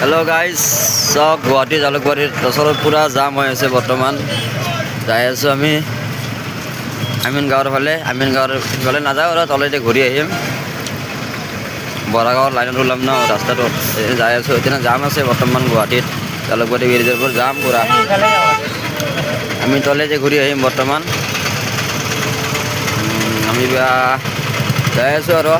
Hello' guys, চব গুৱাহাটী জালুকবাৰীৰ ওচৰত পূৰা জাম হৈ আছে বৰ্তমান। যাই আছোঁ আমি আমিন গাঁৱৰ ফালে। আমিন গাঁৱৰ ফালে নাযাওঁ আৰু তলেদি ঘূৰি আহিম। বৰাগাঁৱৰ লাইনত ওলাম ন ৰাস্তাটোত যাই আছোঁ। এতিয়া জাম আছে বৰ্তমান গুৱাহাটীত, জালুকবাৰী ব্ৰিজৰ পৰা জাম পূৰা। আমি তলেদি ঘূৰি আহিম বৰ্তমান। আমি যাই আছোঁ আৰু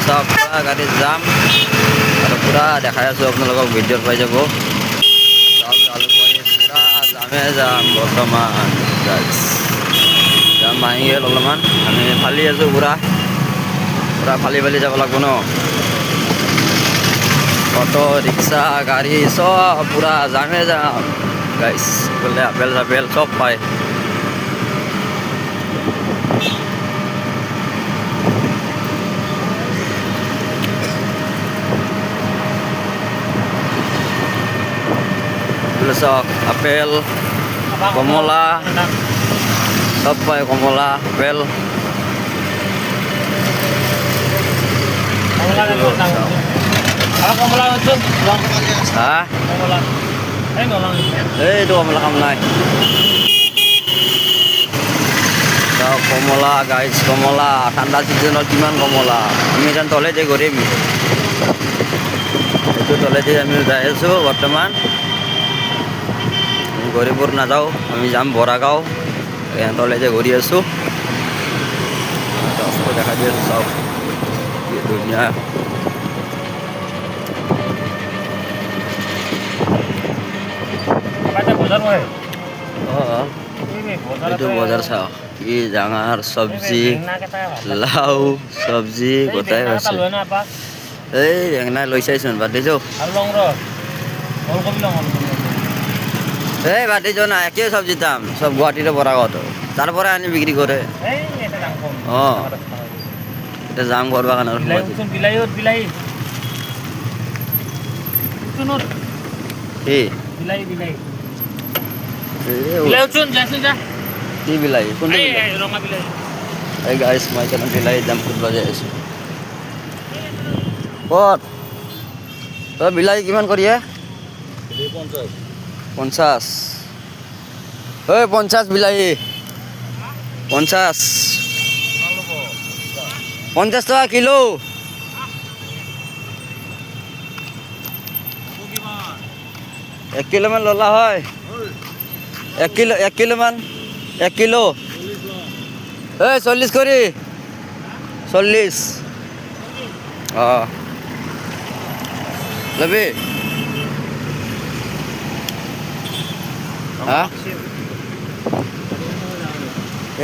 চাওক পূৰা গাড়ীত যাম আৰু পূৰা দেখাই আছোঁ আপোনালোকক, ভিডিঅ'ত পাই যাব। চাওক জালুকবাৰীত পূৰা জামে যাম বৰ্তমান। যাম আহি গ'ল অলপমান, আমি ফালি আছোঁ পূৰা ফালি যাব লাগিব ন। অটো ৰিক্সা গাড়ী চব পূৰা জামে যাম গাইছ। বোলে আপেল চাপেল চব পায়। চাওক আপেল কমলা সব পায়, কমলা আপেল। হ্যাঁ এইটো কমলা কাম নাই। চাওক কমলা গাইছ, কমলা ঠাণ্ডা ছিজনত কিমান কমলা। আমি এতিয়া তলেদি ঘূৰিম, এইটো তলেদি আমি যাই আছোঁ বৰ্তমান। গৌৰীপুৰ নাযাওঁ, আমি যাম বৰাগাঁও। তলেদি ঘূৰি আছোঁ, ৰাস্তা দেখা দি আছোঁ। চাওক কি ধুনীয়া। এইটো বজাৰ চাওক কি ডাঙৰ চব্জি, লাও চব্জি গোটাই আছে। এই বেঙেনা লৈ চাইচোন, বাদ দিছোঁ। এই বাদ দিছোঁ না, একেই চব্জিৰ দাম চব গুৱাহাটীৰে বৰাগাঁৱত, তাৰ পৰা আনি বিক্ৰী কৰে। অঁ এতিয়া যাম কৰিব কাৰণে কি বিলাহী, কোনটো এই গাইছ মই কেনে বিলাহীৰ দাম সুধিব যাই আছোঁ। ক'ত তই বিলাহী কিমান কৰি 50? ঐ 50 বিলাহী, 50 টকা কিলো। এক কিলো মান ল'লা হয়। এক কিলো মান, 1 কিলো। এই 40 কৰি, 40। অঁ ল'বি? হা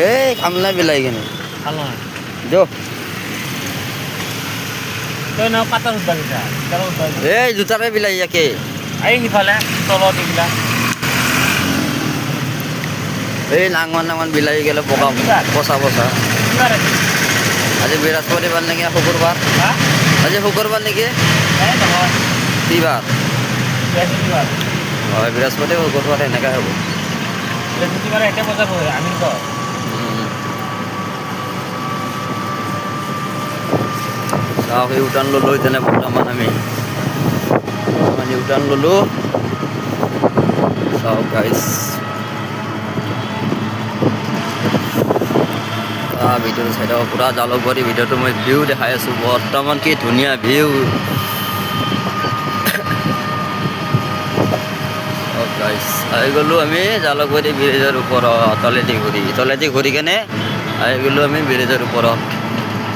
এই কামলা বিলাহী কিনে যো। এই দুটাৰে বিলাহী একে। সিফালে তলত এইবিলাক এই নাঙমান বিলাহী গেলে পচা আজি বৃহস্পতিবাৰ নেকি, শুকুৰবাৰ? আজি শুকুৰবাৰ নেকি? কি বাৰ? হয় বৃহস্পতি শুকুৰবাৰ এনেকৈ হ'ব। চাওক ইউটাৰ্ণ ল'লোঁ তেনে বৰ্তমান আমি ইউটাৰ্ণ ল'লোঁ। চাওক গাইছ, ভিডিঅ'টো চাই থাকক পূৰা জালুকবাৰী। ভিডিঅ'টো মই ভিউ দেখাই আছোঁ বৰ্তমান, কি ধুনীয়া ভিউ। গাইছ আহি গ'লোঁ আমি জালুকবাৰী ব্ৰিজৰ ওপৰত, তলেদি ঘূৰি কেনে আহি গ'লোঁ আমি ব্ৰিজৰ ওপৰত।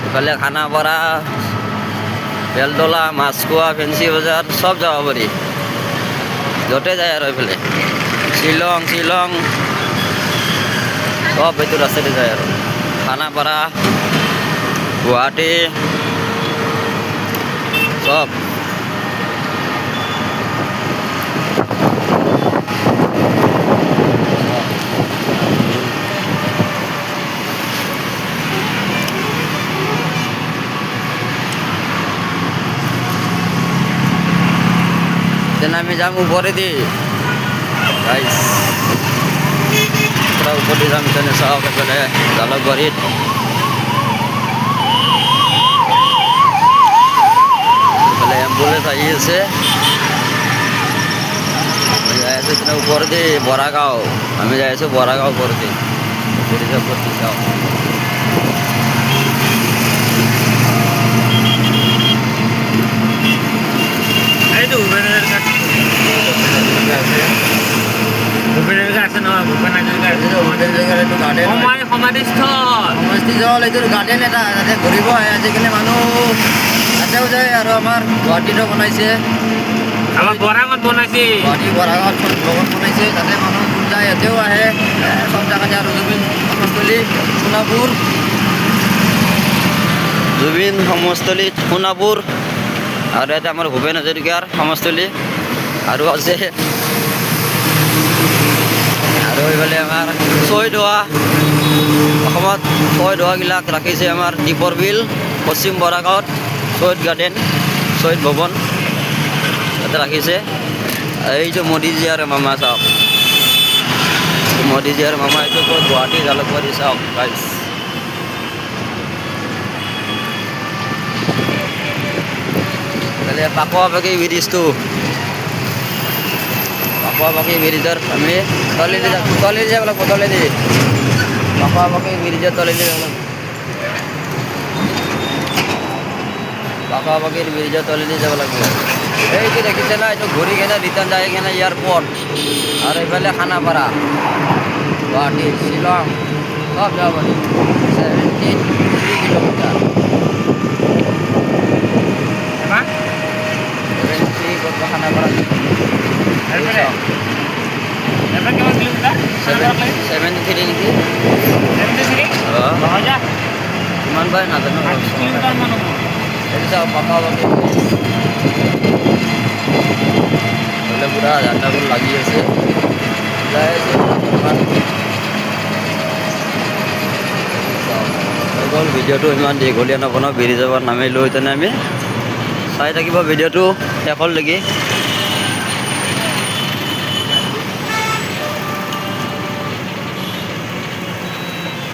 ইফালে খানাপাৰা, বেলতলা, মাছখোৱা, ফেঞ্চি বজাৰ চব যাব পাৰি, য'তে যায় আৰু এইফালে শ্বিলং চব এইটো ৰাস্তাতে যায় আৰু খানাপাৰা, গুৱাহাটী চব। তেনে আমি যাম ওপৰেদি গাইছ, পূৰা ওপৰেদি যাম। তেনে চাওক এফালে জালুকবাৰীত আহি আছে যাই আছো এখানে উপরতে বরাগাঁও আমি যাই আছো বরাগাঁও উপরতে ব্রিজের উপরতে যাও এই তো ভূপেনের কাছে ভূপেনের কাছে নহয় ভূপেনের কাছে একটু গার্ডেন সমাধিস্থল এইটো গাৰ্ডেন এটা তাতে ঘূৰিব আহে আজিকালি মানুহ তাতেও যায় আৰু আমাৰ গুৱাহাটীতো বনাইছে আমাৰ বৰাঙত বনাইছে গুৱাহাটী বৰাগাঁৱত লগত বনাইছে তাতে মানুহ যায় ইয়াতেও আহে চব জেগাতে আৰু জুবিন সমস্থলী সোণাপুৰ আৰু ইয়াতে আমাৰ ভূপেন হাজৰিকাৰ সমস্থলী আৰু আছে আৰু এইফালে আমাৰ শ্বহীদ হোৱা অসমত শ্বহীদ হোৱাবিলাক ৰাখিছে আমাৰ দীপৰ বিল পশ্চিম বৰাগাঁৱত শ্বহীদ গাৰ্ডেন শ্বহীদ ভৱন ইয়াতে ৰাখিছে এইটো মোদীজী আৰু মামা চাওক মোদীজী আৰু মামা এইটো ক'ত গুৱাহাটী জালুকবাৰী চাওক গাইজ তাহলে পাকুৱাবাকী ব্ৰিজটো পাকুৱাবাকী ব্ৰিজৰ আমি তলেদি যাব লাগিব তলেদি পাকুৱাবাকী ব্ৰিজৰ তলেদি যাব লাগিব পাকুৱাবাকীৰ ব্ৰিজৰ তলেদি যাব লাগিব এইটো দেখিছে না এইটো ঘূৰি কেনে ৰিটাৰ্ণ যায় কেনে এয়াৰপৰ্ট আৰু এইফালে খানাপাৰা গুৱাহাটী শ্বিলং সব যাব পাৰি 73 কিলোমিটাৰ 73 ক'ত খানাপাৰা এবাৰ কিমান কিলোমিটাৰ 73 নেকি 73 অঁ হাজাৰ কিমান পায় নাজানো কিলোমিটাৰ মান হ'ব এইটো চাওক পাকুৱাবাকী বোলে পুৰা ঝাণ্ডাবোৰ লাগি আছে যাই আছে বৰ্তমান হৈ গ'ল ভিডিঅ'টো ইমান দীঘলীয়া নবনাওঁ ব্ৰিজৰ পৰা নামি লৈ তেনে আমি চাই থাকিব ভিডিঅ'টো শেষলৈকে